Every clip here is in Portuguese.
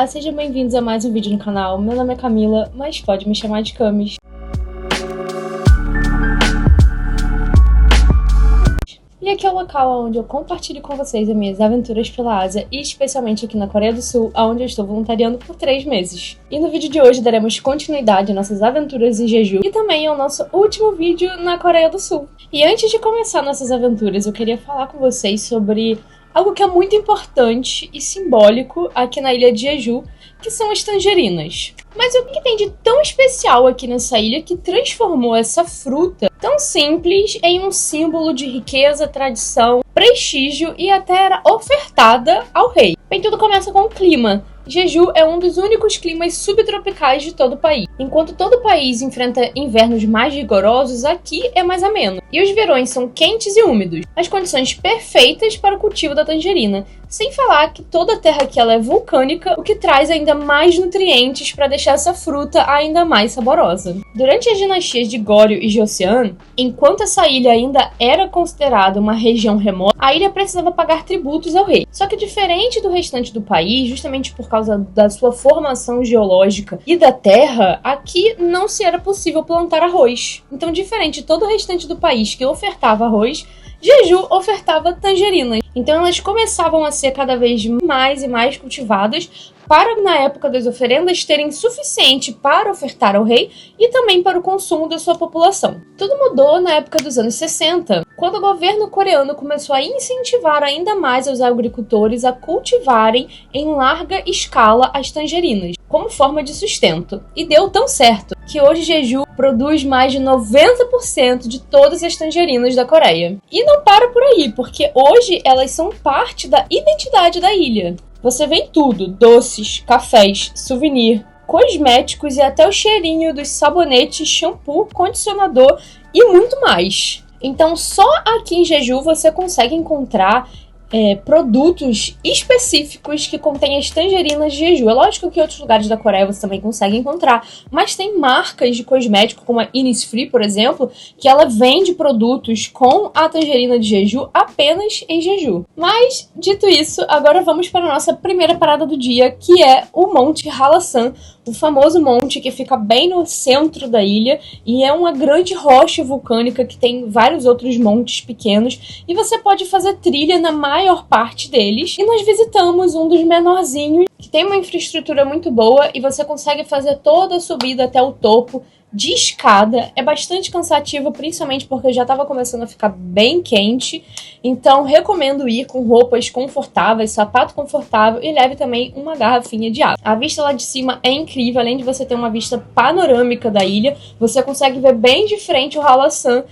Olá, sejam bem-vindos a mais um vídeo no canal. Meu nome é Camila, mas pode me chamar de Camis. E aqui é o local onde eu compartilho com vocês as minhas aventuras pela Ásia e especialmente aqui na Coreia do Sul, onde eu estou voluntariando por 3 meses. E no vídeo de hoje daremos continuidade às nossas aventuras em Jeju e também ao nosso último vídeo na Coreia do Sul. E antes de começar nossas aventuras, eu queria falar com vocês sobre algo que é muito importante e simbólico aqui na ilha de Jeju, que são as tangerinas. Mas o que tem de tão especial aqui nessa ilha que transformou essa fruta tão simples em um símbolo de riqueza, tradição, prestígio e até era ofertada ao rei? Bem, tudo começa com o clima. Jeju é um dos únicos climas subtropicais de todo o país. Enquanto todo o país enfrenta invernos mais rigorosos, aqui é mais ameno. E os verões são quentes e úmidos, as condições perfeitas para o cultivo da tangerina. Sem falar que toda a terra aqui ela é vulcânica, o que traz ainda mais nutrientes para deixar essa fruta ainda mais saborosa. Durante as dinastias de Goryeo e Joseon, enquanto essa ilha ainda era considerada uma região remota, a ilha precisava pagar tributos ao rei. Só que diferente do restante do país, justamente por causa da sua formação geológica e da terra, aqui não se era possível plantar arroz. Então, diferente de todo o restante do país que ofertava arroz, Jeju ofertava tangerinas. Então elas começavam a ser cada vez mais e mais cultivadas para, na época das oferendas, terem suficiente para ofertar ao rei e também para o consumo da sua população. Tudo mudou na época dos anos 60, quando o governo coreano começou a incentivar ainda mais os agricultores a cultivarem em larga escala as tangerinas, como forma de sustento. E deu tão certo que hoje Jeju produz mais de 90% de todas as tangerinas da Coreia. E não para por aí, porque hoje elas são parte da identidade da ilha. Você vê em tudo: doces, cafés, souvenir, cosméticos e até o cheirinho dos sabonetes, shampoo, condicionador e muito mais. Então só aqui em Jeju você consegue encontrar produtos específicos que contêm as tangerinas de Jeju. É lógico que em outros lugares da Coreia você também consegue encontrar, mas tem marcas de cosmético, como a Innisfree, por exemplo, que ela vende produtos com a tangerina de Jeju apenas em Jeju. Mas, dito isso, agora vamos para a nossa primeira parada do dia, que é o Monte Hallasan, o famoso monte que fica bem no centro da ilha e é uma grande rocha vulcânica que tem vários outros montes pequenos e você pode fazer trilha na maior parte deles. E nós visitamos um dos menorzinhos, que tem uma infraestrutura muito boa e você consegue fazer toda a subida até o topo de escada. É bastante cansativo, principalmente porque já estava começando a ficar bem quente, então recomendo ir com roupas confortáveis, sapato confortável e leve também uma garrafinha de água. A vista lá de cima é incrível, além de você ter uma vista panorâmica da ilha, você consegue ver bem de frente o Hallasan,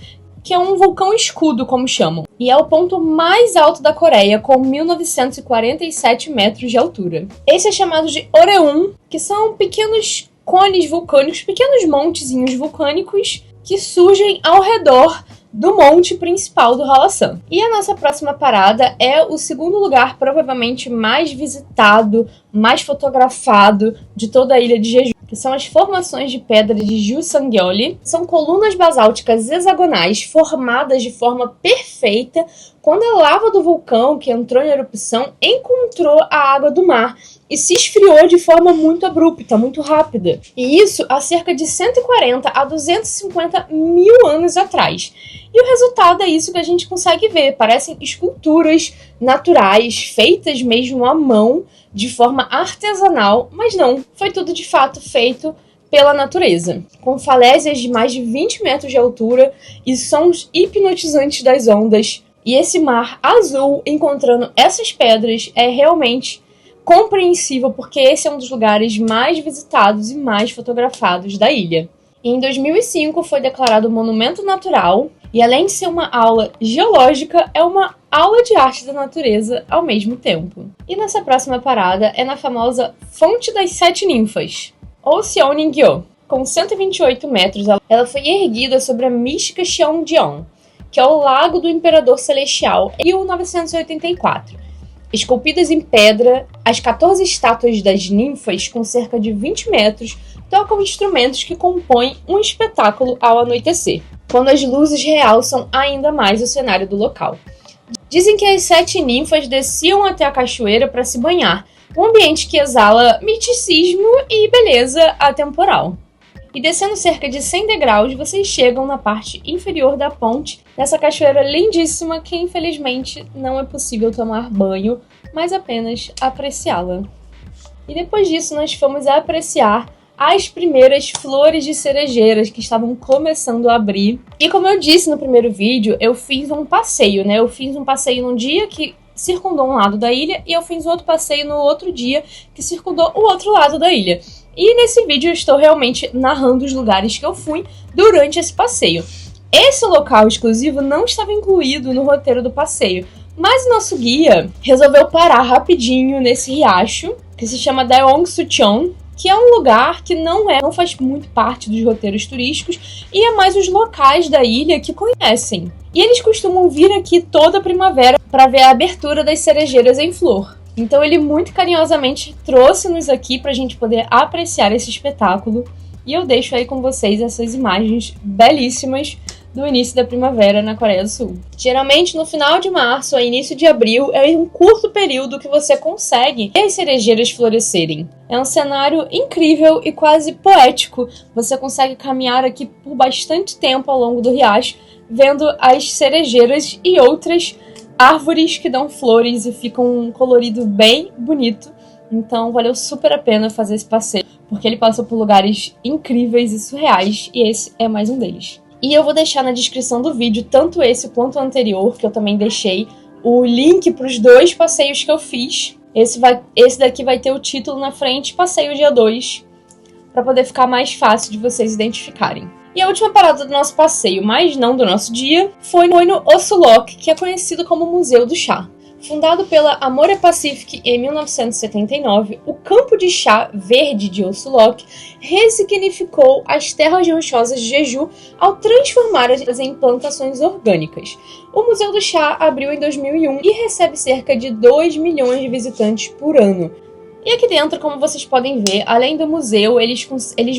que é um vulcão escudo, como chamam, e é o ponto mais alto da Coreia, com 1947 metros de altura. Esse é chamado de Oreum, que são pequenos cones vulcânicos, pequenos montezinhos vulcânicos que surgem ao redor do monte principal do Hallasan. E a nossa próxima parada é o segundo lugar provavelmente mais visitado, mais fotografado de toda a ilha de Jeju, que são as formações de pedra de Jusanggyeoli. São colunas basálticas hexagonais formadas de forma perfeita quando a lava do vulcão que entrou em erupção encontrou a água do mar e se esfriou de forma muito abrupta, muito rápida. E isso há cerca de 140 a 250 mil anos atrás. E o resultado é isso que a gente consegue ver. Parecem esculturas naturais, feitas mesmo à mão, de forma artesanal, mas não, foi tudo de fato feito pela natureza, com falésias de mais de 20 metros de altura e sons hipnotizantes das ondas. E esse mar azul encontrando essas pedras é realmente compreensível, porque esse é um dos lugares mais visitados e mais fotografados da ilha. E em 2005 foi declarado monumento natural e, além de ser uma aula geológica, é uma aula de arte da natureza ao mesmo tempo. E nossa próxima parada é na famosa Fonte das Sete Ninfas, ou Seoningyo. Com 128 metros, ela foi erguida sobre a mística Cheonggyeong, que é o Lago do Imperador Celestial, em 1984. Esculpidas em pedra, as 14 estátuas das ninfas, com cerca de 20 metros, tocam instrumentos que compõem um espetáculo ao anoitecer, quando as luzes realçam ainda mais o cenário do local. Dizem que as 7 ninfas desciam até a cachoeira para se banhar, Um ambiente que exala misticismo e beleza atemporal. E descendo cerca de 100 degraus, vocês chegam na parte inferior da ponte, dessa cachoeira lindíssima que infelizmente não é possível tomar banho, mas apenas apreciá-la. E depois disso nós fomos apreciar as primeiras flores de cerejeiras que estavam começando a abrir. E como eu disse no primeiro vídeo, eu fiz um passeio, né? Eu fiz um passeio num dia que circundou um lado da ilha e eu fiz outro passeio no outro dia que circundou o outro lado da ilha. E nesse vídeo eu estou realmente narrando os lugares que eu fui durante esse passeio. Esse local exclusivo não estava incluído no roteiro do passeio, mas nosso guia resolveu parar rapidinho nesse riacho, que se chama Daeongsucheon, que é um lugar que não faz muito parte dos roteiros turísticos e é mais os locais da ilha que conhecem. E eles costumam vir aqui toda primavera para ver a abertura das cerejeiras em flor. Então ele muito carinhosamente trouxe-nos aqui para a gente poder apreciar esse espetáculo. E eu deixo aí com vocês essas imagens belíssimas do início da primavera na Coreia do Sul. Geralmente no final de março a início de abril é um curto período que você consegue ver as cerejeiras florescerem. É um cenário incrível e quase poético. Você consegue caminhar aqui por bastante tempo ao longo do riacho, vendo as cerejeiras e outras árvores que dão flores e ficam um colorido bem bonito. Então valeu super a pena fazer esse passeio, porque ele passou por lugares incríveis e surreais, e esse é mais um deles. E eu vou deixar na descrição do vídeo, tanto esse quanto o anterior, que eu também deixei, o link para os dois passeios que eu fiz. Esse daqui vai ter o título na frente, Passeio Dia 2, para poder ficar mais fácil de vocês identificarem. E a última parada do nosso passeio, mas não do nosso dia, foi no Osulok, que é conhecido como Museu do Chá. Fundado pela Amore Pacific em 1979, o campo de chá verde de Osulok ressignificou as terras rochosas de Jeju ao transformá-las em plantações orgânicas. O Museu do Chá abriu em 2001 e recebe cerca de 2 milhões de visitantes por ano. E aqui dentro, como vocês podem ver, além do museu, eles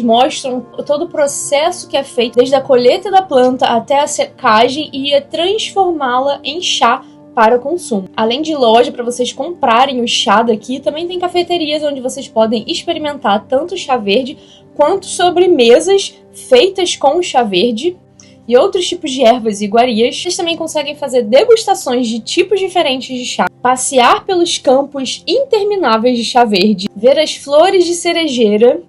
mostram todo o processo que é feito, desde a colheita da planta até a secagem e transformá-la em chá para o consumo. Além de loja para vocês comprarem o chá daqui, também tem cafeterias onde vocês podem experimentar tanto o chá verde quanto sobremesas feitas com o chá verde e outros tipos de ervas e iguarias. Vocês também conseguem fazer degustações de tipos diferentes de chá, passear pelos campos intermináveis de chá verde, ver as flores de cerejeira.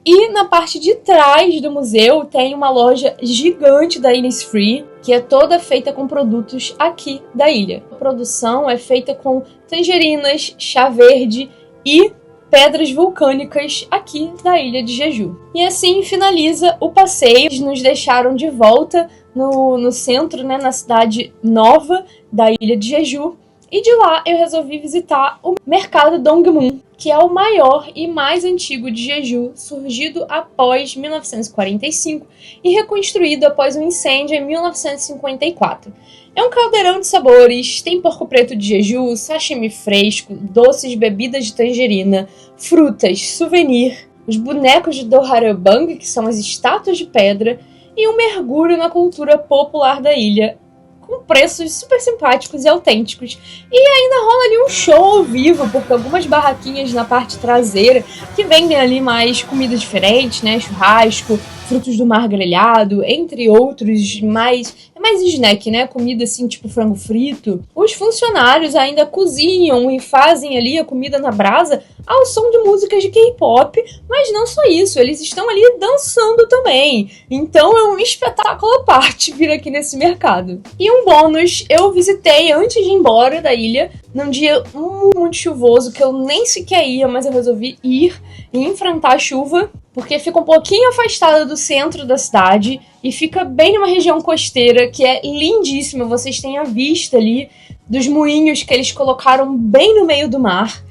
E na parte de trás do museu tem uma loja gigante da Innisfree, que é toda feita com produtos aqui da ilha. A produção é feita com tangerinas, chá verde e pedras vulcânicas aqui da ilha de Jeju. E assim finaliza o passeio. Eles nos deixaram de volta no centro, né, na cidade nova da ilha de Jeju. E de lá eu resolvi visitar o mercado Dongmun, que é o maior e mais antigo de Jeju, surgido após 1945 e reconstruído após um incêndio em 1954. É um caldeirão de sabores, tem porco preto de Jeju, sashimi fresco, doces, bebidas de tangerina, frutas, souvenir, os bonecos de Doharabang, que são as estátuas de pedra, e um mergulho na cultura popular da ilha, com preços super simpáticos e autênticos. E ainda rola ali um show ao vivo, porque algumas barraquinhas na parte traseira que vendem ali mais comida diferente, né? Churrasco, frutos do mar grelhado, entre outros, mais snack, né? Comida assim, tipo frango frito. Os funcionários ainda cozinham e fazem ali a comida na brasa ao som de músicas de K-pop, mas não só isso, eles estão ali dançando também. Então é um espetáculo à parte vir aqui nesse mercado. E um bônus, eu visitei antes de ir embora da ilha, num dia muito chuvoso, que eu nem sequer ia, mas eu resolvi ir e enfrentar a chuva, porque fica um pouquinho afastada do centro da cidade e fica bem numa região costeira que é lindíssima. Vocês têm a vista ali dos moinhos que eles colocaram bem no meio do mar.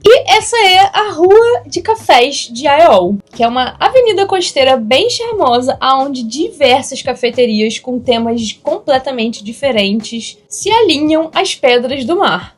E essa é a Rua de Cafés de Aeol, que é uma avenida costeira bem charmosa, onde diversas cafeterias com temas completamente diferentes se alinham às pedras do mar.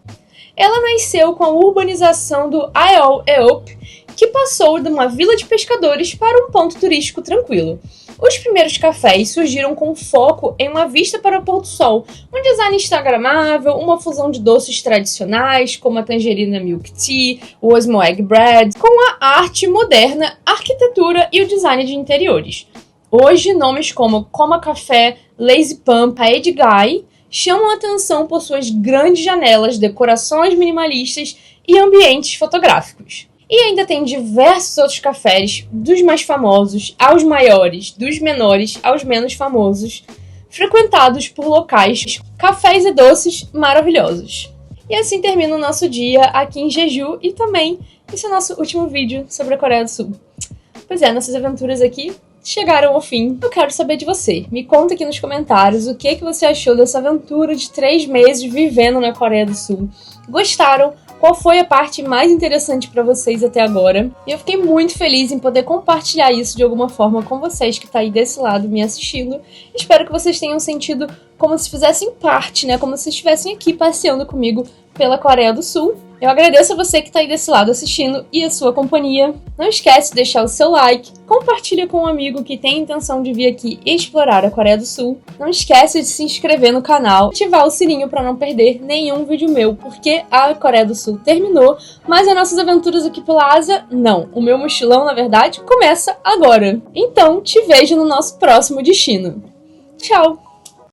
Ela nasceu com a urbanização do Aeol Eop, que passou de uma vila de pescadores para um ponto turístico tranquilo. Os primeiros cafés surgiram com foco em uma vista para o pôr do sol, um design instagramável, uma fusão de doces tradicionais, como a tangerina milk tea, o Osmo Egg Bread, com a arte moderna, a arquitetura e o design de interiores. Hoje, nomes como Coma Café, Lazy Pump, a Edguy chamam a atenção por suas grandes janelas, decorações minimalistas e ambientes fotográficos. E ainda tem diversos outros cafés, dos mais famosos aos maiores, dos menores aos menos famosos, frequentados por locais, cafés e doces maravilhosos. E assim termina o nosso dia aqui em Jeju e também esse é o nosso último vídeo sobre a Coreia do Sul. Pois é, nossas aventuras aqui chegaram ao fim. Eu quero saber de você. Me conta aqui nos comentários o que você achou dessa aventura de 3 meses vivendo na Coreia do Sul. Gostaram? Qual foi a parte mais interessante para vocês até agora? E eu fiquei muito feliz em poder compartilhar isso de alguma forma com vocês que estão aí desse lado me assistindo. Espero que vocês tenham sentido como se fizessem parte, né? Como se estivessem aqui passeando comigo pela Coreia do Sul. Eu agradeço a você que está aí desse lado assistindo e a sua companhia. Não esquece de deixar o seu like, compartilha com um amigo que tem a intenção de vir aqui e explorar a Coreia do Sul. Não esquece de se inscrever no canal, ativar o sininho para não perder nenhum vídeo meu, porque a Coreia do Sul terminou, mas as nossas aventuras aqui pela Ásia, não. O meu mochilão, na verdade, começa agora. Então, te vejo no nosso próximo destino. Tchau!